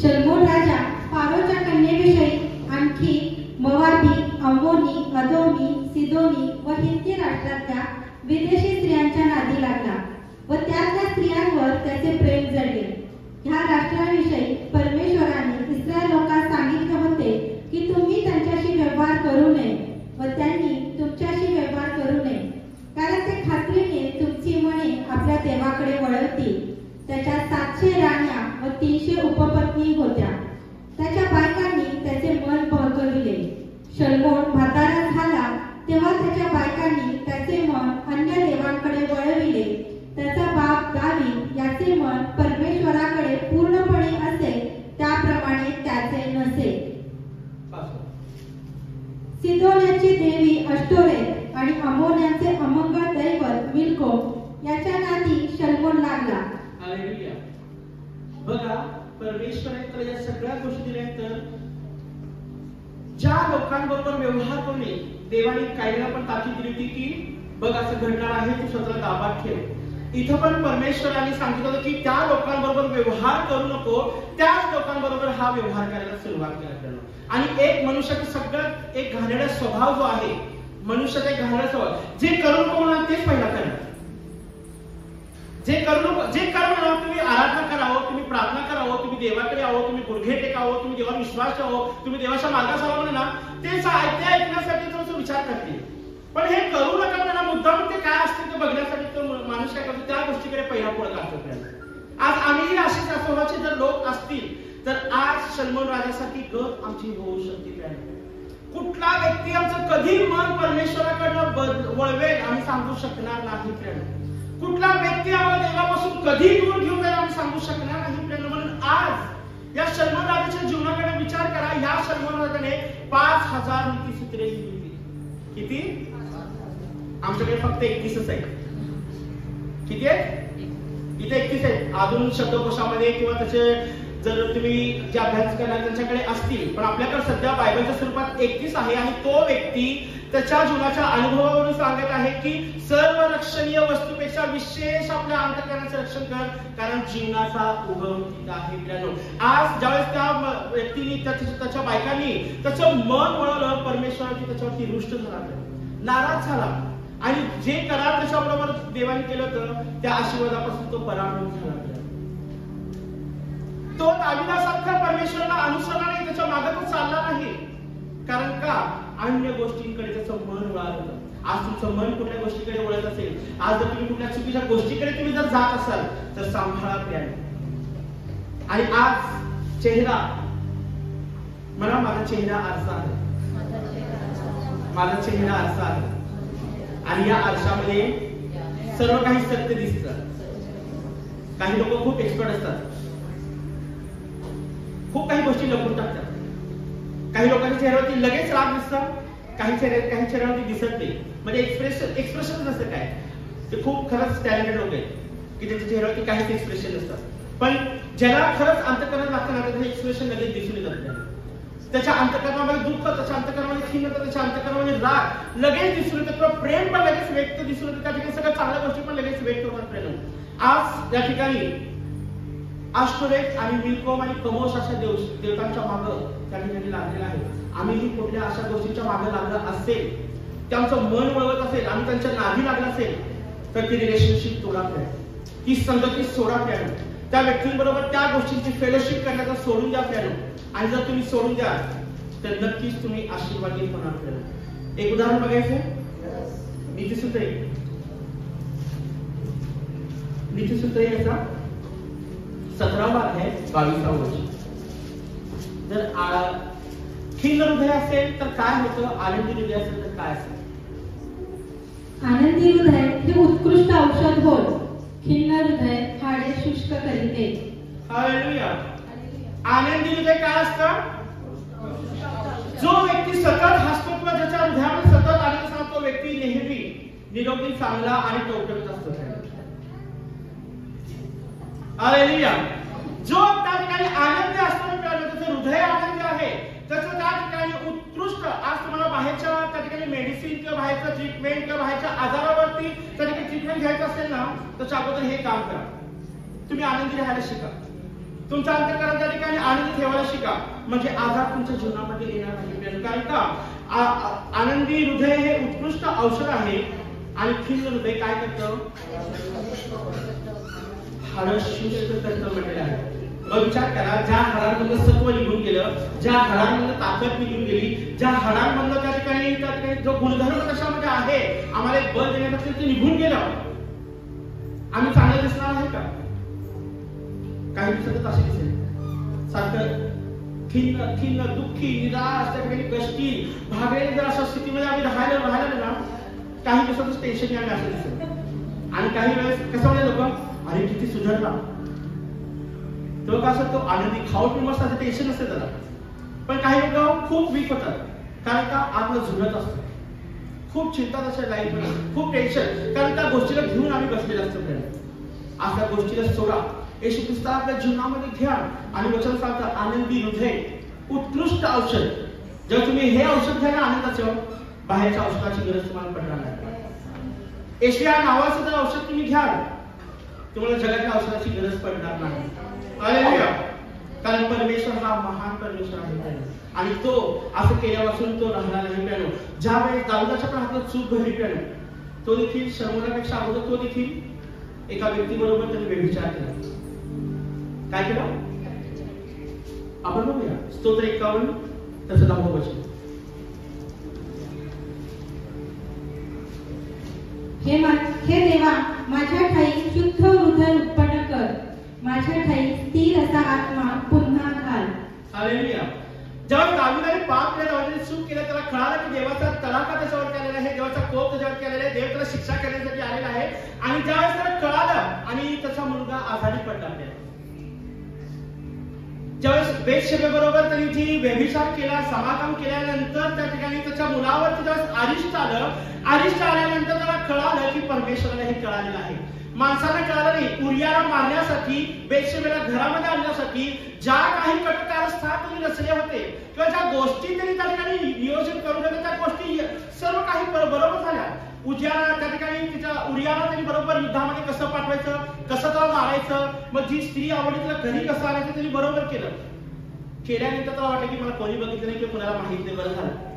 शल्मोन राजा फारोच्या कन्येविषयी आणि एदोमी, अदोमी, सिदोनी व हिंदी राष्ट्रातल्या विदेशी स्त्रियांच्या नादी लागला व त्या स्त्रियांवर त्याचे प्रेम जडले. ह्या राष्ट्राविषयी परमेश्वराने इस्रायल लोकांना सांगितले होते की तुम्ही त्यांच्याशी व्यवहार करू नये व त्यांनी तुमच्याशी व्यवहार करू नये, कारण ते खात्रीने तुमची मने आपल्या देवाकडे वळवतील. त्याच्या 700 राण्या व 300 उपपत्नी होत्या. त्याच्या बायकांनी त्याचे मन बहकविले. शल्मोन म्हातारा झाला तेव्हा त्याच्या बायकांनी त्याचे मन अन्य देवांकडे वळविले. त्याचा बाप दावीद याचे मन परमेश्वराकडे पूर्णपणे असेल त्याप्रमाणे त्याचे नसेल. सिदोन्याची देवी अष्टोरेत आणि अमोन्यांचे अमंगळ दैवत मिल्कोम याच्या नादी शल्मोन लागला. हालेलुया. बघा, परमेश्वराने या सगळ्या गोष्टी दिल्या. तर ज्या लोकांबरोबर व्यवहार करू नये, देवाने कायद्याला पण ताकीद दिली होती की बघ असं घडणार आहे, तू स्वतःला ताब्यात ठेव. इथं पण परमेश्वराने सांगितलं होतं की त्या लोकांबरोबर व्यवहार करू नको, त्याच लोकांबरोबर हा व्यवहार करायला सुरुवात करायला. आणि एक मनुष्याचा सगळ्यात एक घाणेरडा स्वभाव जो आहे, मनुष्याचा एक घाणेरडा स्वभाव, जे करू नको म्हणून तेच पहिला करा. जे करू नको, जे करू तुम्ही आराधना करावं, तुम्ही प्रार्थना करावं, तुम्ही देवाकडे यावं, तुम्ही गुडघे टेकावं, तुम्ही देवावर विश्वास ठेवावं, तुम्ही देवाच्या मार्गास यावं म्हणा, ते ऐकण्यासाठी तो विचार करते. पण हे करू नका म्हणा, मुद्दाम ते काय असते ते बघण्यासाठी तो माणूस काय करतो, त्या गोष्टीकडे पहिला पुढे करतो. आज आम्ही असे स्वभावाचे जर लोक असतील तर आज शल्मोन राजासाठी गत आमची होऊ शकते. कुठला व्यक्ती आमचं कधी मन परमेश्वराकडनं वळवेल आम्ही सांगू शकणार नाही. कुठला व्यक्ती आम्हाला देवापासून कधी दूर घेऊन जाईल आम्ही सांगू शकणार नाही. म्हणून आज या शल्मोन राजाच्या जीवनाकडे विचार करा. या शल्मोन राजाने 5000 नीतिसूत्रे लिहिली. किती? आमच्याकडे फक्त 31च आहे. किती आहे? इथे 31 आहे. अजून शब्दकोशामध्ये किंवा त्याचे जर तुम्ही जे अभ्यास करणार त्यांच्याकडे असतील, पण आपल्याकडे सध्या बायबलच्या स्वरूपात 31 आहे. आणि तो व्यक्ती त्याच्या जीवनाच्या अनुभवावरून सांगत आहे की सर्व रक्षणीय वस्तूपेक्षा विशेष आपल्या अंतःकरणाचे रक्षण कर, कारण जीवनाचा उगम तिथे आहे. आज ज्यावेळेस त्या व्यक्तीने त्याच्या बायकांनी त्याचं मन वळवलं, परमेश्वराची त्याच्यावरती रुष्ट झाला, नाराज झाला. आणि जे करार त्याच्याबरोबर देवाने केलं होतं त्या आशीर्वादापासून तो पराभूत झाला. तो दाविदासारखा परमेश्वराला अनुसरणाने त्याच्या मागे तो चालला नाही. कारण का? अन्य गोष्टींकडे त्याचं मन वळालं होतं. आज तुमचं मन कुठल्या गोष्टीकडे वळत असेल, आज जर तुम्ही कुठल्या चुकीच्या गोष्टीकडे तुम्ही जर जात असाल तर सांभाळा प्रियाने. आणि आज चेहरा मला, माझा चेहरा आरसा आहे, माझा चेहरा आरसा आहे. आणि या आरशामध्ये सर्व काही सत्य दिसतं. काही लोक खूप एक्सपर्ट असतात, खूप काही गोष्टी लपवून टाकतात. काही लोकांच्या चेहऱ्यावरती लगेच राग दिसतात, काही चेहऱ्यावरती दिसत नाही. म्हणजे एक्सप्रेशन नसतं काय. ते खूप खरंच टॅलेंटेड लोक आहेत की त्यांच्या चेहऱ्यावरती काहीच एक्सप्रेशन नसतात. पण ज्याला खरंच अंतःकरण लागतं ना त्याचं एक्सप्रेशन लगेच दिसून येतात. त्याच्या अंतःकरणामध्ये दुःख, त्याच्या अंतःकरणामध्ये खिन्नता, त्याच्या अंतःकरणामध्ये राग लगेच दिसून येतं. किंवा प्रेम पण लगेच व्यक्त दिसून येतं. त्या ठिकाणी सगळ्या चांगल्या गोष्टी पण लगेच व्यक्त होतात. प्रेम आज या ठिकाणी अष्टोरेत आणि मिल्कोम आणि कमोश अशा देवतांच्या मागं त्या ठिकाणी लागलेला आहे. आम्हीही कुठल्या अशा गोष्टींच्या मागे लागलं असेल, त्यांचं मन वळवत असेल, आम्ही त्यांच्या नादी लागला असेल तर ती रिलेशनशिप तोडा प्यानो, ती संगती सोडा प्यानो, त्या व्यक्तींबरोबर त्या गोष्टींची फेलोशिप करण्याचा सोडून द्या प्यानो. आणि जर तुम्ही सोडून द्या तर नक्कीच तुम्ही आशीर्वादित होणार प्यानो. एक उदाहरण बघायचं, नीतिसूत्रे. नीतिसूत्रे याचा 17वा अध्याय 22वा वचन. जर खिन्न हृदय असेल तर काय होतं, आनंदी हृदय असेल तर काय असेल? आनंदी हृदय हे उत्कृष्ट औषध होय, खिन्न हृदय हाडे शुष्क करीते. हालेलुया. आनंदी हृदय काय असतं? जो व्यक्ती सतत हसतो किंवा ज्याच्या हृदयामध्ये सतत आनंद असतो, तो व्यक्ती नेहमी निरोगी, चांगला आणि टवटवीत असतो. हालेलुया. जो त्या ठिकाणी आनंद असतो, त्याचं हृदय आनंद आहे, त्याचं त्या ठिकाणी उत्कृष्ट. आज तुम्हाला बाहेरच्या त्या ठिकाणी मेडिसिन किंवा बाहेरचं ट्रीटमेंट किंवा बाहेरच्या आजारावरती त्या ठिकाणी ट्रीटमेंट घ्यायचं असेल ना, त्याच्या अगोदर हे काम करा. तुम्ही आनंदी राहायला शिका. तुमच्या अंतःकरण त्या ठिकाणी आनंद ठेवायला शिका. म्हणजे आजार तुमच्या जीवनामध्ये येणार नाही. कारण का आनंदी हृदय हे उत्कृष्ट औषध आहे आणि खिन्न हृदय काय करतं? हाडं शुष्क करतं म्हटलेलं आहे. मग विचार करा, ज्या हाडांमधलं सत्व निघून गेलं, ज्या हाडांमधलं ताकद निघून गेली, ज्या हाडांमधलं त्या ठिकाणी जो गुणधर्म कशामध्ये आहे आम्हाला एक बल देण्यासाठी ते निघून गेलं, आम्ही चांगलं दिसणार आहे का? काही दिवसातच असे दिसेल. सारखं खिन्न खिन्न दुःखी निराश त्या ठिकाणी कष्टी भागेल जर अशा स्थितीमध्ये आम्ही राहिलो ना, काही दिवसातच टेन्शन आम्ही असं दिसेल. आणि काही वेळेस कसं म्हणजे लोक अरे किती सुधारला, तो कसं तो आनंदी खाऊ पिऊ मस्त असं टेन्शन नसते त्याला. पण काही लोक खूप वीक होतात कारण का आतलं झुलत असतं, खूप चिंता असते लाईफ मध्ये, खूप टेन्शन, कारण त्या गोष्टीला घेऊन आम्ही बसलेले असतो. अशा गोष्टीला सोडा, येशू ख्रिस्त आपल्या जीवनामध्ये घ्या आणि वचन सांगतात आनंदी हृदय उत्कृष्ट औषध. जर तुम्ही हे औषध घ्या ना आनंदाचं, बाहेरच्या औषधाची गरज तुम्हाला पडणार नाही. येशू या नावाचं जर औषध तुम्ही घ्या, तुम्हाला जगाच्या औषधाची गरज पडणार नाही. हालेलुया. कारण परमेश्वर हा महान परमेश्वर आहे आणि तो असं केल्यापासून तो राहणार नाही. प्यानो ज्यावेळेस दाऊदाच्या पण हातात चूक घडली, प्यानो तो देखील शर्मनापेक्षा अगोदर तो देखील एका व्यक्तीबरोबर त्याने व्यभिचार केला. काय केलं आपण बघूया. स्तोत्र 51 त्याचं 10वं वचन. हे देवा, माझ्या ठाई शुद्ध हृदय उत्पन्न कर, माझ्या ठाई स्थिर असा आत्मा पुन्हा घाल. हालेलुया. जेव्हा दावीदाने पाप केला, दावीदाने चूक केला, त्याला कळालं की देवाचा तडाखा त्याच्यावर केलेला आहे, देवाचा कोप त्याच्यावर केलेला आहे, देव त्याला शिक्षा करण्यासाठी आलेला आहे. आणि ज्यावेळेस त्याला कळालं आणि त्याचा मुलगा आजारी पडला, ज्यावेळेस बेतशेबेबरोबर त्यांनी जी व्यभिचार केला, समागम केल्यानंतर त्या ठिकाणी त्याच्या मुलावर ज्यावेळेस अरिष्ट आल्यानंतर त्याला कळालं की परमेश्वराला हे कळालेलं आहे. माणसाला कळालं नाही. उरियाला मारण्यासाठी, बेतशेबेला घरामध्ये आणण्यासाठी ज्या काही कटकारस्थान त्यांनी रचले होते किंवा ज्या गोष्टी त्यांनी त्या ठिकाणी नियोजन करून होते, त्या गोष्टी सर्व काही बरोबर झाल्या. उजियाला त्या ठिकाणी उरियाला त्यांनी बरोबर युद्धामध्ये कसं पाठवायचं, कसं त्याला मारायचं, मग जी स्त्री आवडली तिला घरी कसं आणायचं त्यांनी बरोबर केल्यानंतर त्याला वाटलं की मला कोणी बघितलं नाही किंवा कोणाला माहित नाही, बरं झालं.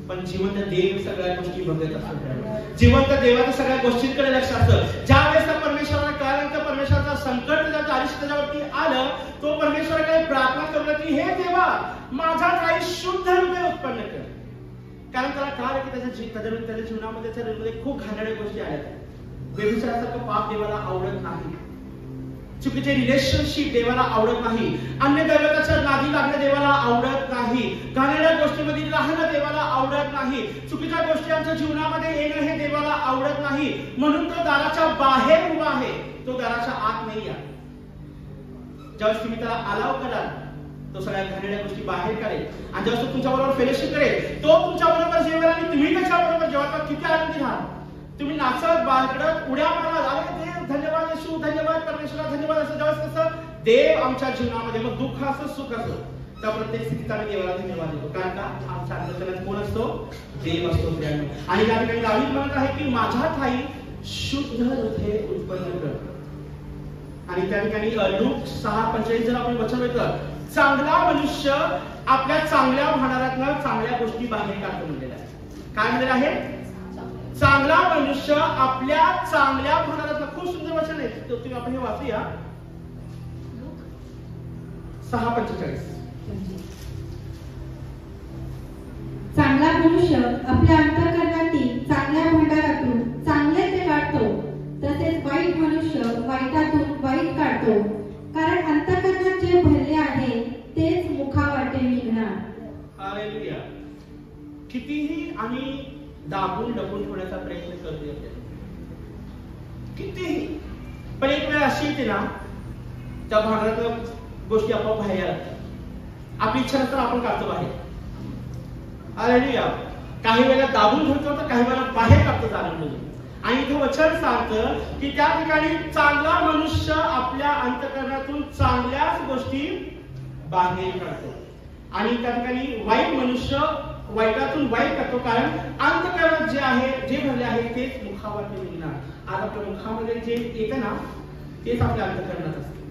पण जिवंत देव सगळ्या गोष्टी बघत असतो. जिवंत देवाच्या सगळ्या गोष्टींकडे लक्ष असतं. ज्या वेळेस परमेश्वराला कळाल्यानंतर परमेश्वराचा संकट त्याच्या आयुष्यात त्याच्यावरती आलं, तो परमेश्वराकडे प्रार्थना करला की हे देवा, माझा ठाई शुद्ध हृदय उत्पन्न कर. कारण त्याला कळालं की त्याच्या जीवनामध्ये त्याच्या हृदयामध्ये खूप घाणेरड्या गोष्टी आल्या. व्यभिचारासारखं पाप देवाला आवडत नाही, चुकीचे रिलेशनशिप देवाला आवडत नाही, अन्य दैवताच्या नादी लागणं देवाला आवडत नाही, घाणेरड्या गोष्टीमध्ये राहणं देवाला आवडत नाही, चुकीच्या गोष्टी आमच्या जीवनामध्ये येणं हे देवाला आवडत नाही. म्हणून तो दाराच्या बाहेर उभा आहे, तो दाराच्या आत नाही आहे. ज्यावेळेस तुम्ही त्याला अलाव कराल, तो सगळ्या घाणेरड्या गोष्टी बाहेर काढेल आणि ज्यावेळेस तो तुमच्याबरोबर फेलोशिप करेल, तो तुमच्याबरोबर जेवेल आणि तुम्ही त्याच्याबरोबर जेव्हा किती आनंदी राहाल. तुम्ही नाचत बाळकडत उड्या माराल, अरे देव धन्यवाद, येशू धन्यवाद, परमेश्वरा धन्यवाद. असं ज्यावेळेस कसं देव आमच्या जीवनामध्ये, मग दुःख असो सुख असो, त्या प्रत्येक स्थितीत आम्ही देवाला धन्यवाद देतो. कारण का आमच्या अंतःकरणात कोण असतो? देव असतो. आणि या ठिकाणी दावीद म्हणत आहे की माझ्या ठाई शुद्ध हृदय उत्पन्न कर. आणि त्या ठिकाणी लूक 6:45 जर आपण वचन बघितलं, चांगला मनुष्य आपल्या चांगल्या भांडारातनं चांगल्या गोष्टी बाहेर काढतो म्हणलेला आहे. काय म्हणलेलं आहे? चांगला मनुष्य आपल्या चांगल्या भांडारातनं. खूप सुंदर वचन आहे, तुम्ही आपण हे वाचूया. 6:45. चांगला मनुष्य आपल्या अंतःकरणातील चांगल्या भंडारातून चांगले ते काढतो, तसेच वाईट मनुष्य वाईटातून वाईट काढतो. कारण अंतःकरणात जे भरले आहे तेच मुखावाटे निघणार. हालेलुया. कितीही आम्ही दाबून डबून ठेवण्याचा प्रयत्न करतोय, कितीही, पण एक वेळ अशी येते ना, त्या भांडणात गोष्टी आपोआप बाहेर येतात. आपली इच्छा नसताना आपण काढतो बाहेर. हालेलुया. काही वेळेला दाबून ठेवतो तर काही वेळेला बाहेर काढतो जाणून. आणि इथे वचन सांगतं की त्या ठिकाणी चांगला मनुष्य आपल्या अंतःकरणातून चांगल्याच गोष्टी बाहेर काढतो आणि त्या ठिकाणी वाईट मनुष्य वाईटातून वाईट करतो. कारण अंतःकरणात जे आहे, जे भरले आहे तेच मुखावाटे निघणार. आज आपल्या मुखामध्ये जे येतं ना, तेच आपल्या अंतःकरणात असते.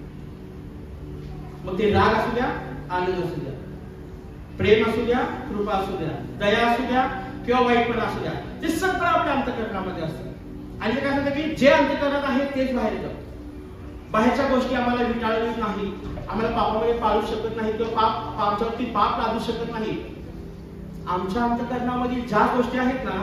मग ते राग असू द्या, आनंद असू द्या, प्रेम असू द्या, कृपा असू द्या, दया असू द्या किंवा वाईटपणा असू द्या, ते सगळं आपल्या अंतःकरणामध्ये असतं. आणि ते काय सांगतं की जे अंतःकरणात आहे तेच बाहेर येतं. बाहेरच्या गोष्टी आम्हाला विटाळू नाही, आम्हाला पापामध्ये पाळू शकत नाही किंवा आमच्यावरती पाप लादू शकत नाही. आमच्या अंतःकरणामध्ये ज्या गोष्टी आहेत ना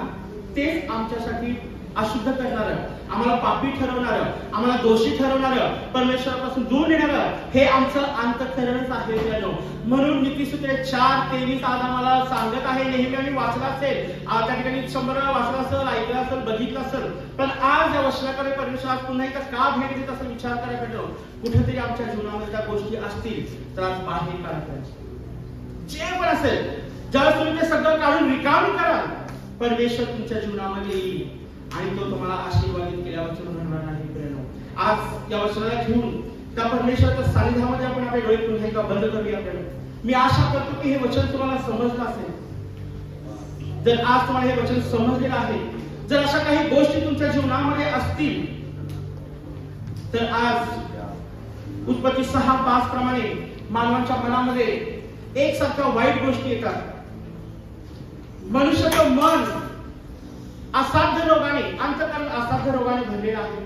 तेच आमच्यासाठी अशुद्ध करणार, आम्हाला पापी ठरवणार, आम्हाला दोषी ठरवणार, परमेश्वरापासून दूर नेणार हे आमचं अंतःकरणच आहे. म्हणून नीतिसूत्रे 4:23 आज आम्हाला सांगत आहे. नेहमी आम्ही वाचला असेल, त्या ठिकाणी 100 वेळा वाचला असेल, ऐकलं असेल, बघितलं असेल, पण आज या वचनाकडे परमेश्वर आज पुन्हा एकदा का भेट देत असं विचार करायला पाहिजे. कुठेतरी आमच्या जीवनामध्ये त्या गोष्टी असतील तर आज बाहेर काढा. जे पण असेल ज्यावेळेस तुम्ही ते सगळं काढून रिकामी करा, परमेश्वर तुमच्या जीवनामध्ये येईल आणि तो तुम्हाला आशीर्वादित केल्यावर राहणार नाही. आज या वचनाला घेऊन त्या परमेश्वराच्या सानिध्यामध्ये आपण आपले डोळे पुन्हा एकदा बंद करूया. मी आशा करतो की हे वचन तुम्हाला समजलं असेल. जर आज तुम्हाला हे वचन समजलेलं आहे, जर अशा काही गोष्टी तुमच्या जीवनामध्ये असतील तर आज उत्पत्ती 6:5 प्रमाणे मानवाच्या मनामध्ये एकसारख्या वाईट गोष्टी येतात. मनुष्याचं मन असाध्य रोगाने, अंतःकरण असाध्य रोगाने भरलेलं आहे.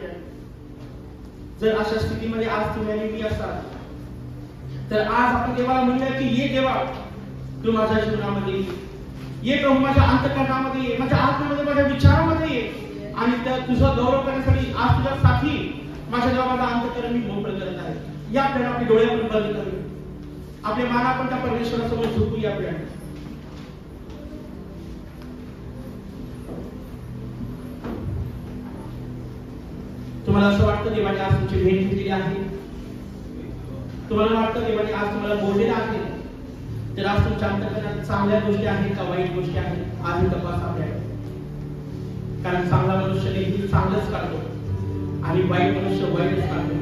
जर अशा स्थितीमध्ये आज तुम्ही आणि मी असाल तर आज आपण देवाला म्हणूया की ये देवा, तू माझ्या जीवनामध्ये ये, प्रभू माझ्या अंतःकरणामध्ये ये, माझ्या आत्म्यामध्ये, माझ्या विचारामध्ये ये आणि त्या तुझा गौरव करण्यासाठी आज तुझ्यासाठी माझ्या देवा माझा अंतःकरण मी मोकळं करत आहे. या आपल्याला आपले डोळे आपण बंद करूया, आपले मान आपण त्या परमेश्वरासमोर झोपूया. आपल्याला तुम्हाला असं वाटतं देवाने आज तुमची भेट घेतलेली आहे, तुम्हाला वाटतं देवाने आज तुम्हाला बोललेलं आहे, तर आज तुमच्या अंतःकरणात चांगल्या गोष्टी आहेत का वाईट गोष्टी आहेत आधी तपासा आपल्याला. कारण चांगला मनुष्य नेहमी चांगलंच काढतो आणि वाईट मनुष्य वाईटच काढतो.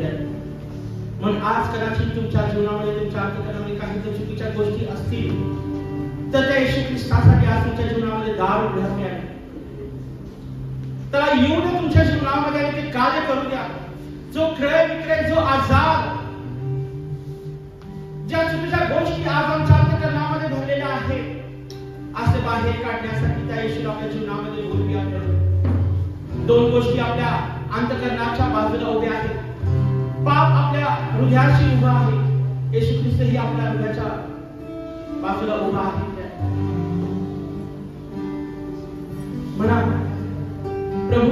म्हणून आज कदाचित तुमच्या जीवनामध्ये, तुमच्या अंतःकरणामध्ये काही जर चुकीच्या गोष्टी असतील तर त्या येशू ख्रिस्तासाठी आज तुमच्या जीवनामध्ये दार उघडले आहे. त्याला येऊ द्या तुमच्या जीवनामध्ये आणि ते कार्य करू द्या. जो क्रय विक्रय, जो आजार, ज्या चुकीच्या गोष्टी आज आमच्या अंतःकरणामध्ये भरलेल्या आहेत, आज ते बाहेर काढण्यासाठी त्या येशूला आपल्या जीवनामध्ये बोलूया. दोन गोष्टी आपल्या अंतःकरणाच्या बाजूला उभ्या आहेत. पाप आपल्या हृदयाशी उभा आहे, येशू ख्रिस्त ही आपल्या हृदयाच्या बाजूला उभा आहे. म्हणा प्रभू